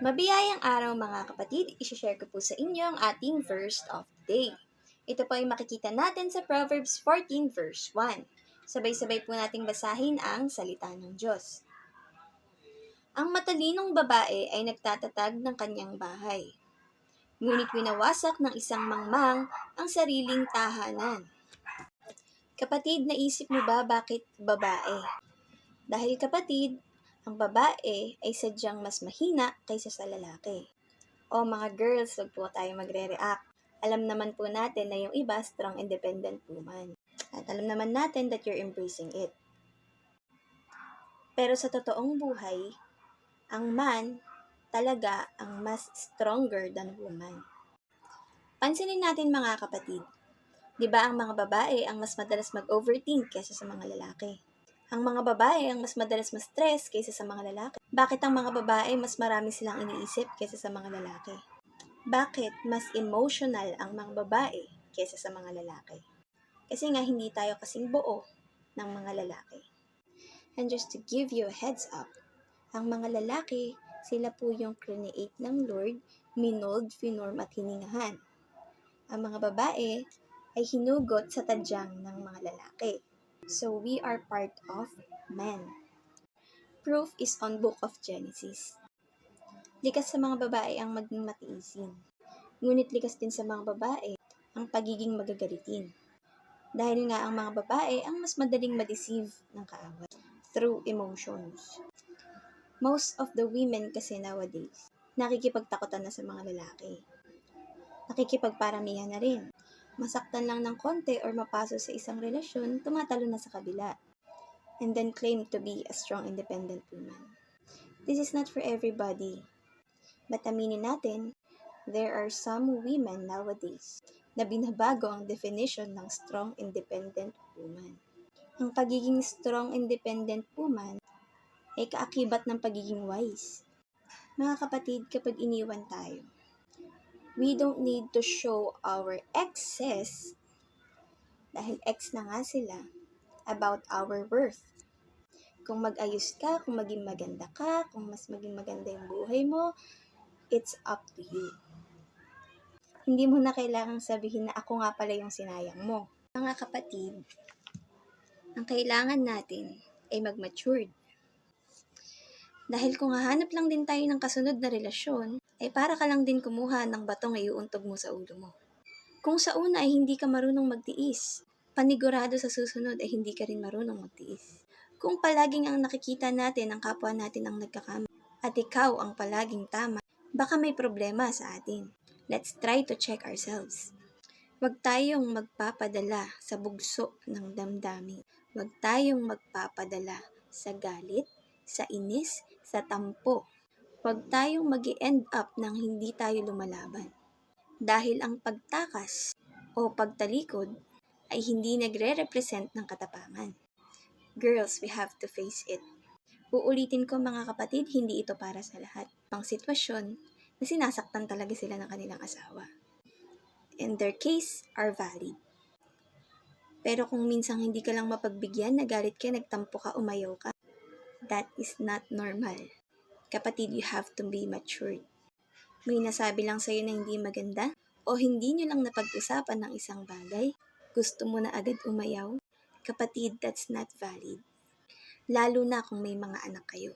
Mabiyayang araw mga kapatid, isishare ko po sa inyo ang ating verse of the day. Ito po ay makikita natin sa Proverbs 14 verse 1. Sabay-sabay po nating basahin ang salita ng Diyos. Ang matalinong babae ay nagtatatag ng kanyang bahay, ngunit winawasak ng isang mangmang ang sariling tahanan. Kapatid, naisip mo ba bakit babae? Dahil kapatid, ang babae ay sadyang mas mahina kaysa sa lalaki. O mga girls, wag po tayo magre-react. Alam naman po natin na yung iba strong independent woman. At alam naman natin that you're embracing it. Pero sa totoong buhay, ang man talaga ang mas stronger than woman. Pansinin natin mga kapatid, di ba ang mga babae ang mas madalas mag-overthink kaysa sa mga lalaki? Ang mga babae ang mas madalas ma-stress kaysa sa mga lalaki. Bakit ang mga babae mas marami silang iniisip kaysa sa mga lalaki? Bakit mas emotional ang mga babae kaysa sa mga lalaki? Kasi nga hindi tayo kasing buo ng mga lalaki. And just to give you a heads up, ang mga lalaki, sila po yung create ng Lord, minold, finorm at hiningahan. Ang mga babae ay hinugot sa tadyang ng mga lalaki. So we are part of men. Proof is on Book of Genesis. Likas sa mga babae ang maging matiisin. Ngunit likas din sa mga babae ang pagiging magagalitin. Dahil nga ang mga babae ang mas madaling ma-deceive ng kaaway through emotions. Most of the women kasi nowadays, nakikipagtakutan na sa mga lalaki. Nakikipagparamihan na rin. Masaktan lang ng konti or mapaso sa isang relasyon, tumatalo na sa kabila. And then claim to be a strong independent woman. This is not for everybody. But aminin natin, there are some women nowadays na binabago ang definition ng strong independent woman. Ang pagiging strong independent woman ay kaakibat ng pagiging wise. Mga kapatid, kapag iniwan tayo, we don't need to show our exes, dahil ex na nga sila, about our worth. Kung mag-ayos ka, kung maging maganda ka, kung mas maging maganda yung buhay mo, it's up to you. Hindi mo na kailangang sabihin na ako nga pala yung sinayang mo. Mga kapatid, ang kailangan natin ay mag-matured. Dahil kung hahanap lang din tayo ng kasunod na relasyon, ay para ka lang din kumuha ng batong iuuntog mo sa ulo mo. Kung sa una ay hindi ka marunong magtiis, panigurado sa susunod ay hindi ka rin marunong magtiis. Kung palaging ang nakikita natin ang kapwa natin ang nagkakama, at ikaw ang palaging tama, baka may problema sa atin. Let's try to check ourselves. Huwag tayong magpapadala sa bugso ng damdamin. Huwag tayong magpapadala sa galit, sa inis, sa tampo. Huwag tayong mag-end up nang hindi tayo lumalaban. Dahil ang pagtakas o pagtalikod ay hindi nagre-represent ng katapangan. Girls, we have to face it. Uulitin ko mga kapatid, hindi ito para sa lahat. Ang sitwasyon na sinasaktan talaga sila ng kanilang asawa. And their case are valid. Pero kung minsang hindi ka lang mapagbigyan, nagalit ka, nagtampo ka, umayaw ka, that is not normal. Kapatid, you have to be matured. May nasabi lang sa'yo na hindi maganda, o hindi nyo lang napag-usapan ng isang bagay, gusto mo na agad umayaw, kapatid, that's not valid. Lalo na kung may mga anak kayo.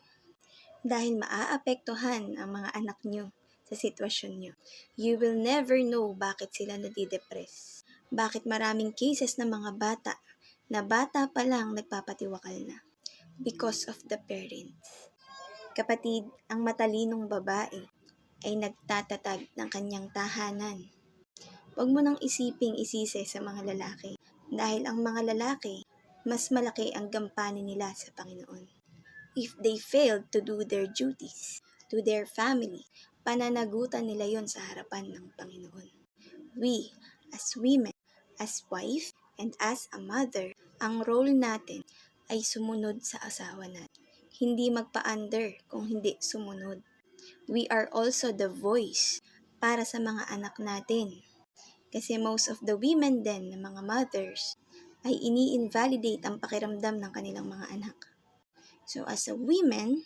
Dahil maaapektuhan ang mga anak nyo sa sitwasyon nyo. You will never know bakit sila nadidepress. Bakit maraming cases ng mga bata na bata pa lang nagpapatiwakal na. Because of the parents. Kapatid, ang matalinong babae ay nagtatatag ng kanyang tahanan. Huwag mo nang isiping isisi sa mga lalaki. Dahil ang mga lalaki, mas malaki ang gampanin nila sa Panginoon. If they failed to do their duties to their family, pananagutan nila yon sa harapan ng Panginoon. We, as women, as wife, and as a mother, ang role natin ay sumunod sa asawa natin. Hindi magpa-under kung hindi sumunod. We are also the voice para sa mga anak natin. Kasi most of the women din, ng mga mothers, ay ini-invalidate ang pakiramdam ng kanilang mga anak. So as a woman,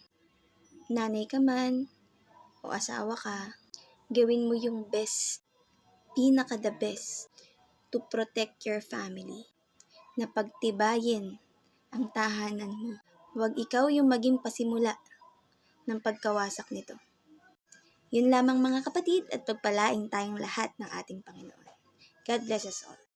nanay ka man, o asawa ka, gawin mo yung best, pinaka-the best to protect your family. Na pagtibayin ang tahanan mo. Huwag ikaw yung maging pasimula ng pagkawasak nito. Yun lamang mga kapatid at pagpalain tayong lahat ng ating Panginoon. God bless us all.